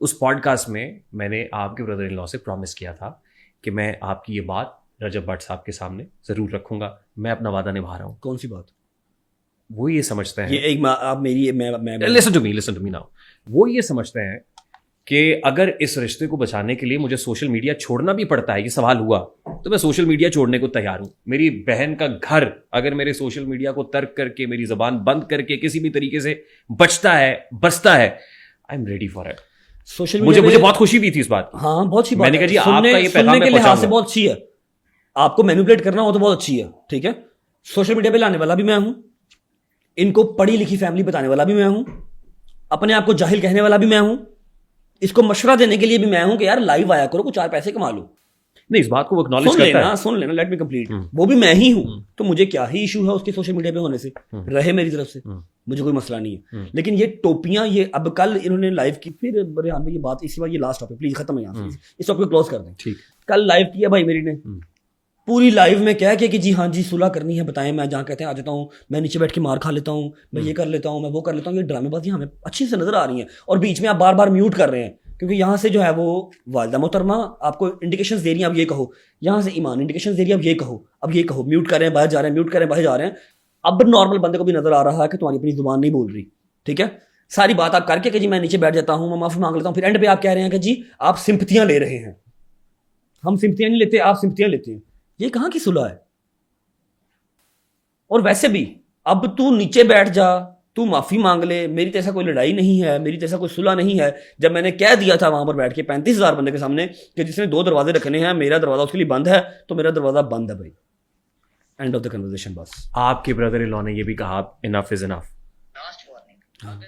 उस पॉडकास्ट में मैंने आपके ब्रदर इन लॉ से प्रॉमिस किया था कि मैं आपकी ये बात रजब भट्ट साहब के सामने जरूर रखूंगा। मैं अपना वादा निभा रहा हूँ। कौन सी बात? वो ये समझते हैं, ये एक आप मेरी मैं लिसन टू मी नाउ। वो ये समझते हैं कि अगर इस रिश्ते को बचाने के लिए मुझे सोशल मीडिया छोड़ना भी पड़ता है, ये सवाल हुआ, तो मैं सोशल मीडिया छोड़ने को तैयार हूं। मेरी बहन का घर अगर मेरे सोशल मीडिया को तर्क करके, मेरी जबान बंद करके किसी भी तरीके से बचता है, I am ready for it. Social मुझे बहुत खुशी भी थी इस बात। हाँ, बहुत अच्छी बात। मैंने कहा जी आपका ये पैगाम के लिहाज से बहुत अच्छी है। आपको मैनिपुलेट करना हो तो बहुत अच्छी है, ठीक है। सोशल मीडिया पे लाने वाला भी मैं हूं, इनको पढ़ी लिखी फैमिली बताने वाला भी मैं हूं, अपने आप को जाहिल कहने वाला भी मैं हूं, इसको मशवरा देने के लिए भी मैं हूं कि यार लाइव आया करो, कुछ 4 पैसे कमा लो। नहीं, इस बात को वो एक्नॉलेज करता है। सुन लेना, लेट मी कंप्लीट। वो भी मैं ही हूं, तो मुझे क्या ही इशू है उसके सोशल मीडिया पे होने से, रहे मेरी तरफ से, मुझे कोई मसला नहीं है। लेकिन ये टोपियां, ये अब कल इन्होंने लाइव की, फिर रेहान भाई ये बात, इसी बार ये लास्ट टॉपिक प्लीज खत्म है यहाँ से, इस टॉपिक को क्लोज कर दें। ठीक। कल लाइव किया भाई मेरी ने, पूरी लाइव में कह के कि जी हाँ जी सुलह करनी है, बताएं। मैं जहाँ कहते हैं आ जाता हूँ, मैं नीचे बैठ के मार खा लेता हूँ, मैं ये कर लेता हूँ, मैं वो कर लेता हूँ। ये ड्रामेबाजी हमें अच्छी से नजर आ रही है, और बीच में आप बार बार म्यूट कर रहे हैं, क्योंकि यहाँ से जो है वो वालिदा मोहतरमा आपको इंडिकेशंस दे रही हैं, अब ये कहो। यहाँ से ईमान इंडिकेशंस दे रही है, अब ये कहो, अब ये कहो। म्यूट कर रहे हैं, बाहर जा रहे हैं, म्यूट कर रहे हैं, बाहर जा रहे हैं। अब नॉर्मल बंदे को भी नजर आ रहा है कि तुम्हारी अपनी जुबान नहीं बोल रही, ठीक है। सारी बात आप करके कि जी मैं नीचे बैठ जाता हूँ, मैं माफी मांग लेता हूँ, फिर एंड पे आप कह रहे हैं कि जी आप सिंपथियां ले रहे हैं। हम सिंपथियां नहीं लेते, आप सिंपथियां लेते हैं। ये कहाँ की सुलह है? और वैसे भी अब तू नीचे बैठ जा, तू माफी मांग ले, मेरी जैसा कोई लड़ाई नहीं है, मेरी जैसा कोई सुलह नहीं है। जब मैंने कह दिया था वहां पर बैठ के 35,000 बंदे के सामने कि जिसने 2 दरवाजे रखने हैं, मेरा दरवाजा उसके लिए बंद है, तो मेरा दरवाजा बंद है भाई। End of the conversation. बस आपके ब्रदर इन लॉ ने ये भी कहा, enough is enough. Last warning,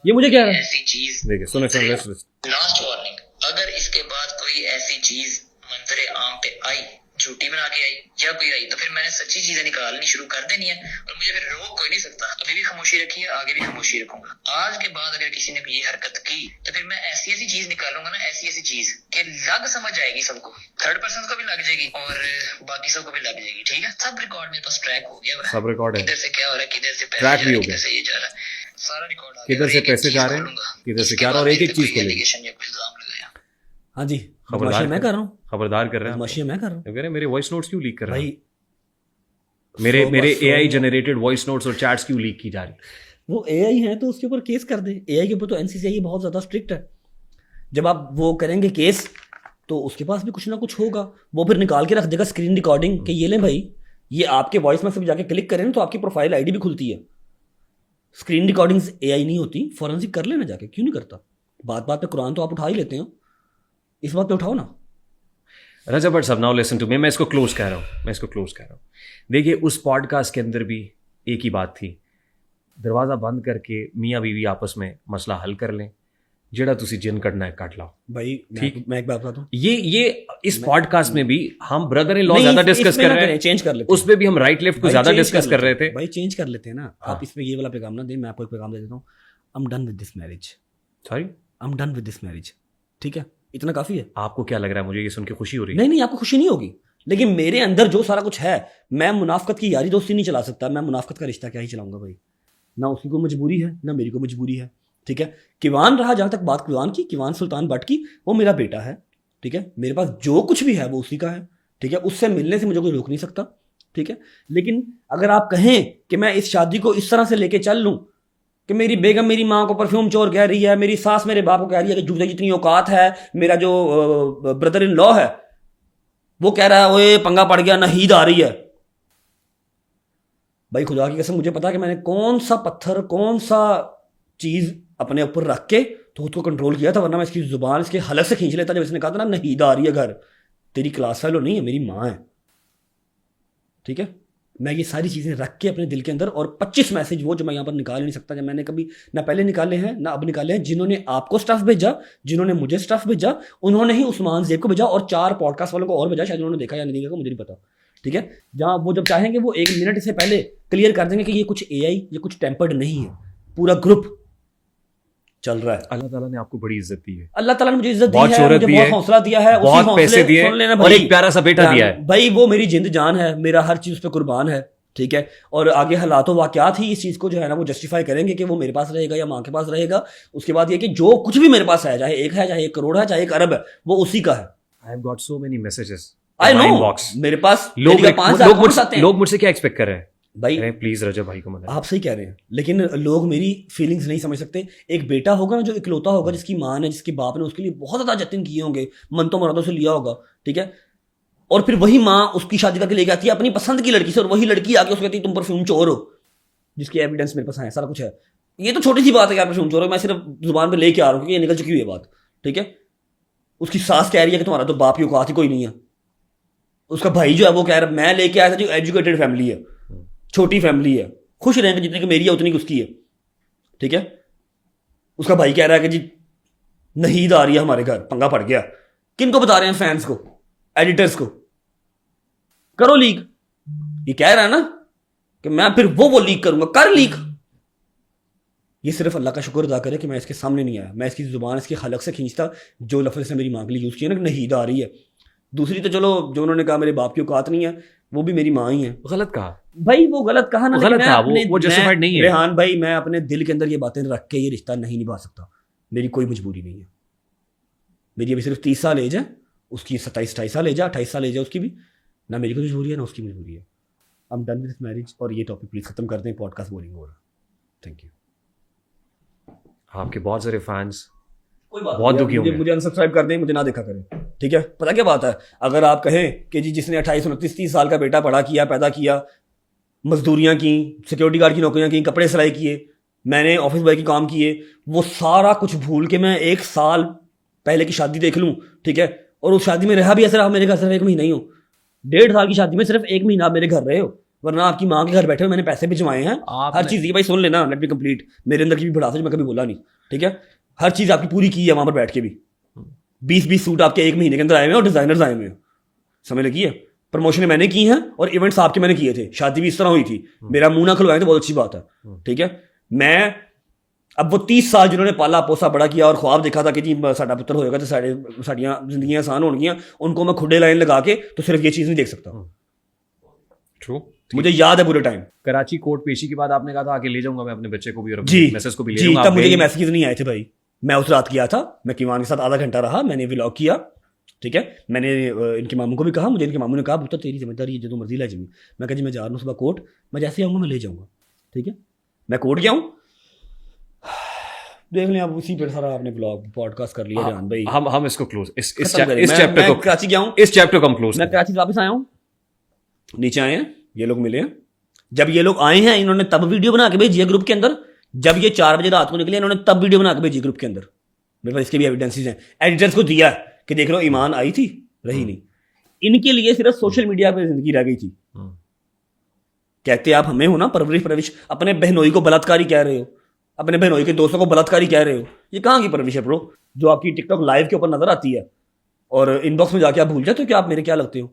ये मुझे क्या है ऐसी चीज, देखिए सुनो लास्ट वार्निंग, अगर इसके बाद कोई ऐसी चीज मंजरे आम पे आई, झूठी बना के आई या कोई आई, तो फिर मैंने सच्ची चीजें निकालनी शुरू कर देनी है, और मुझे फिर रोक कोई नहीं सकता। अभी भी खामोशी रखी है, आगे भी खामोशी रखूंगा। आज के बाद अगर किसी ने ये हरकत की, तो फिर मैं ऐसी ऐसी चीज निकालूंगा ना, ऐसी ऐसी चीज कि लग समझ आएगी सबको, थर्ड पर्सन को भी लग जाएगी और बाकी सबको भी लग जाएगी, ठीक है। सब रिकॉर्ड मेरे पास ट्रैक हो गया, सब रिकॉर्ड है, किधर से क्या हो रहा है, किधर से ट्रैक भी हो गया, किधर से ये जा रहा है, सारा रिकॉर्ड आ गया, किधर से पैसे जा रहे हैं, किधर से क्या, और एक एक चीज को एलिगेशन या इल्जाम लगाया। हाँ जी, खबरदार मैं कर रहा हूँ, खबरदार कर रहे हैं। बदमाशी मैं कर रहा हूँ। कह रहे मेरे वॉइस नोट्स क्यों लीक कर रहे हैं भाई? मेरे एआई जनरेटेड वॉइस नोट्स और चैट्स क्यों लीक की जा रही? वो एआई है तो उसके ऊपर केस कर दे। एआई के ऊपर तो एनसीसीआई बहुत ज्यादा स्ट्रिक्ट है। जब आप वो करेंगे केस, तो उसके पास भी कुछ ना कुछ होगा, वो फिर निकाल के रख देगा स्क्रीन रिकॉर्डिंग कि ये लें भाई, ये आपके वॉइस में से जाके क्लिक करें ना तो आपकी प्रोफाइल आईडी भी खुलती है। स्क्रीन रिकॉर्डिंग्स एआई नहीं होती, फॉरेंसिक कर लेना जाके, क्यों नहीं करता? बात बात पे कुरान तो आप उठा ही लेते हो, इस बात पे उठाओ ना। रजब भट्ट साहब, नाउ लिसन टू मी। मैं इसको क्लोज कह रहा हूँ। देखिए, उस पॉडकास्ट के अंदर भी एक ही बात थी, दरवाज़ा बंद करके मियाँ बीवी आपस में मसला हल कर लें, जेड़ा तुसी जिन कटना है काट लाओ भाई। ठीक, मैं एक बात बताता हूँ, ये इस पॉडकास्ट में भी हम ब्रदर इन लॉ ज्यादा डिस्कस कर रहे हैं, चेंज कर लेते हैं। उसमें भी हम राइट लेफ्ट को ज्यादा डिस्कस कर रहे थे। भाई चेंज कर लेते हैं ना। आप इसमें ये वाला पैगाम ना दें, मैं आपको एक पैगाम दे देता हूँ। I am done with this marriage. Sorry, I am done with this marriage, ठीक है, इतना काफी है। आपको क्या लग रहा है? मुझे ये सुन के खुशी हो रही है। नहीं, आपको खुशी नहीं होगी, लेकिन मेरे अंदर जो सारा कुछ है, मैं मुनाफकत की यारी दोस्ती नहीं चला सकता। मैं मुनाफकत का रिश्ता क्या ही चलाऊंगा भाई? ना उसकी को मजबूरी है, ना मेरी को मजबूरी है, ठीक है। किवान रहा, जहां तक बात किवान की, किवान सुल्तान भट्ट की, वो मेरा बेटा है, ठीक है। मेरे पास जो कुछ भी है वो उसी का है, ठीक है। उससे मिलने से मुझे कोई रोक नहीं सकता, ठीक है। लेकिन अगर आप कहें कि मैं इस शादी को इस तरह से लेके चल लूं कि मेरी बेगम मेरी माँ को परफ्यूम चोर कह रही है, मेरी सास मेरे बाप को कह रही है कि जूते जितनी औकात है, मेरा जो ब्रदर इन लॉ है वो कह रहा है ओए पंगा पड़ गया, नहीद आ रही है। भाई खुदा की कसम, मुझे पता है कि मैंने कौन सा पत्थर, कौन सा चीज अपने ऊपर रख के तो उसको कंट्रोल किया था, वरना मैं इसकी जुबान इसके हलक से खींच लेता जब इसने कहा था ना नहीद आ रही है घर। तेरी क्लास फेलो नहीं है, मेरी माँ है, ठीक है। मैं ये सारी चीज़ें रख के अपने दिल के अंदर, और 25 मैसेज वो जो मैं यहाँ पर निकाल नहीं सकता, जब मैंने कभी ना पहले निकाले हैं ना अब निकाले हैं। जिन्होंने आपको स्टफ भेजा, जिन्होंने मुझे स्टफ भेजा, उन्होंने ही उस्मान ज़ेब को भेजा, और 4 पॉडकास्ट वालों को और भेजा, शायद उन्होंने देखा या नहीं देखा मुझे नहीं पता, ठीक है। जहाँ वो जब चाहेंगे वो 1 मिनट से पहले क्लियर कर देंगे कि ये कुछ एआई, ये कुछ टेम्पर्ड नहीं है, पूरा ग्रुप चल रहा है। अल्लाह ताला ने आपको बड़ी इज्जत दी है, अल्लाह ताला ने मुझे इज्जत दी बहुत है, शोहरत मुझे दी बहुत है, हौसला दिया है, बहुत पैसे दिए, और एक प्यारा सा बेटा दिया है। भाई वो मेरी जिंद जान है, मेरा हर चीज पे कुर्बान है, ठीक है, और आगे हालात वाक़यात ही इस चीज़ को जो है ना वो जस्टिफाई करेंगे कि वो मेरे पास रहेगा या माँ के पास रहेगा। उसके बाद ये कि जो कुछ भी मेरे पास है, चाहे 1 है, चाहे 1 करोड़ है, चाहे 1 अरब है, वो उसी का है। I have got so many messages I know, inbox. मेरे पास लोग डेली का 5,000 कमेंट्स आते हैं। लोग मुझसे क्या एक्सपेक्ट कर रहे हैं भाई प्लीज रजब भाई को मना। आप सही कह रहे हैं, लेकिन लोग मेरी फीलिंग्स नहीं समझ सकते। एक बेटा होगा ना जो इकलौता होगा, जिसकी माँ ने, जिसके बाप ने उसके लिए बहुत ज़्यादा जतन किए होंगे, मनतो मुरादों से लिया होगा, ठीक है, और फिर वही माँ उसकी शादी करके लेके आती है अपनी पसंद की लड़की से, और वही लड़की आके उसको कहती है तुम परफ्यूम चोर हो, जिसकी एविडेंस मेरे पास है, सारा कुछ है। ये तो छोटी सी बात है कि आप परफ्यूम चोर हो, मैं सिर्फ जुबान पे लेके आ रहा हूँ क्योंकि ये निकल चुकी हुई है बात, ठीक है। उसकी सास कह रही है कि तुम्हारा तो बाप की औकात ही कोई नहीं है। उसका भाई जो है वो कह रहा है मैं लेके आया था, जो एजुकेटेड फैमिली है, छोटी फैमिली है, खुश रहेंगे जितनी कि मेरी है उतनी उसकी है, ठीक है। उसका भाई कह रहा है कि जी नहीद आ रही है हमारे घर, पंगा पड़ गया। किनको बता रहे हैं? फैंस को, एडिटर्स को। करो लीक। ये कह रहा है ना कि मैं फिर वो लीक करूंगा, कर लीक। ये सिर्फ अल्लाह का शुक्र अदा करे कि मैं इसके सामने नहीं आया। मैं इसकी जुबान इसकी हलक से खींचता, जो लफ्ज़ से मेरी माँ के लिए यूज़ किया ना, नहीद आ रही है। दूसरी तो चलो जो उन्होंने कहा मेरे बाप की औकात नहीं है, वो भी मेरी माँ ही है। गलत कहा भाई, वो गलत कहा ना, गलत कहा, वो जस्टिफाइड नहीं है। रेहान भाई, मैं अपने दिल के अंदर ये बातें रख के ये रिश्ता नहीं निभा सकता। मेरी कोई मजबूरी नहीं है। मेरी अभी सिर्फ 30 साल एज है, उसकी 27-28 साल एज है, 28 साल एज है उसकी भी। ना मेरी कोई मजबूरी है ना उसकी मजबूरी है। I am done with marriage. और ये टॉपिक प्लीज खत्म कर दें, पॉडकास्ट बोरिंग हो रहा है। Thank you. आपके बहुत सारे फैंस कोई बात बहुत नहीं, दुखी होंगे। मुझे अनसब्सक्राइब कर दें, मुझे ना देखा करें, ठीक है। पता क्या बात है, अगर आप कहें कि जी जिसने 28, 29, 30 साल का बेटा पढ़ा किया, पैदा किया, मजदूरियां की, सिक्योरिटी गार्ड की नौकरियां की, कपड़े सिलाई किए, मैंने ऑफिस बॉय के काम किए, वो सारा कुछ भूल के मैं 1 साल पहले की शादी देख लूँ, ठीक है, और उस शादी में रहा भी ऐसे रहा मेरे घर सिर्फ 1 महीना ही हो, 1.5 साल की शादी में सिर्फ 1 महीना आप मेरे घर रहे हो, वरना आपकी माँ के घर बैठे हो, मैंने पैसे भी जमाए हैं, हर चीज़। ये भाई सुन लेना, लेट मी कंप्लीट। मेरे अंदर की भी भड़ास है, मैं कभी बोला नहीं, ठीक है। हर चीज़ आपकी पूरी की है वहाँ पर बैठ के भी। 20-20 सूट आपके 1 महीने के अंदर आए हुए हैं और डिजाइनर्स आए हुए हैं, समझ लगी है। प्रमोशन मैंने की हैं और इवेंट्स आपके मैंने किए थे। शादी भी इस तरह हुई थी, मेरा मुंह ना खुलवाए तो बहुत अच्छी बात है, ठीक है। मैं अब वो 30 साल जिन्होंने पाला पोसा बड़ा किया और ख्वाब देखा था कि जी साडा पुत्र होएगा तो साड़ियाँ जिंदगियाँ आसान होंगियाँ, उनको मैं खुडे लाइन लगा के तो सिर्फ ये चीज़ नहीं देख सकता। ट्रू। मुझे याद है पूरे टाइम कराची कोर्ट पेशी के बाद आपने कहा था आके ले जाऊंगा मैं अपने बच्चे को भी और जी मैसेज को भी ले जी, जाऊंगा। तब मुझे ये मैसेज नहीं आए थे भाई। मैं उस रात गया था, मैं किवान के साथ आधा घंटा रहा, मैंने व्लॉग किया, ठीक है। मैंने इनके मामू को भी कहा, मुझे इनके मामू ने कहा पुत्र तेरी जिम्मेदारी है, जो मर्जी ले जाऊँ। मैं कहा जी मैं जा रहा हूँ सुबह कोर्ट, मैं जैसे आऊँगा मैं ले जाऊँगा, ठीक है। मैं कोर्ट गया हूँ, देख लें आप उसी पर सारा आपने ब्लॉग पॉडकास्ट कर लिया जान भाई। हम इसको क्लोज इस खत्म करें। चैप्टर को कराची गया हूँ, इस चैप्टर को हम क्लोज। मैं कराची वापस आया हूँ, नीचे आए हैं ये लोग मिले हैं। जब ये लोग आए हैं इन्होंने तब वीडियो बना के भेजी है ग्रुप के अंदर, जब ये 4 बजे रात को निकले इन्होंने तब वीडियो बना के भेजी ग्रुप के अंदर। मेरे पास इसके भी एविडेंसेस हैं, एडिटर्स को दिया कि देख लो ईमान आई थी, रही नहीं। इनके लिए सिर्फ सोशल मीडिया पर जिंदगी रह गई थी। कहते आप हमें हो ना परवरिश, अपने बहनोई को बलात्कारी कह रहे हो, अपने बहनोई के दोस्तों को बलात्कारी कह रहे हो, ये कहाँ की परवरिश है ब्रो, जो आपकी टिकटॉक लाइव के ऊपर नजर आती है और इनबॉक्स में जाके आप भूल जाते हो कि आप मेरे क्या लगते हो।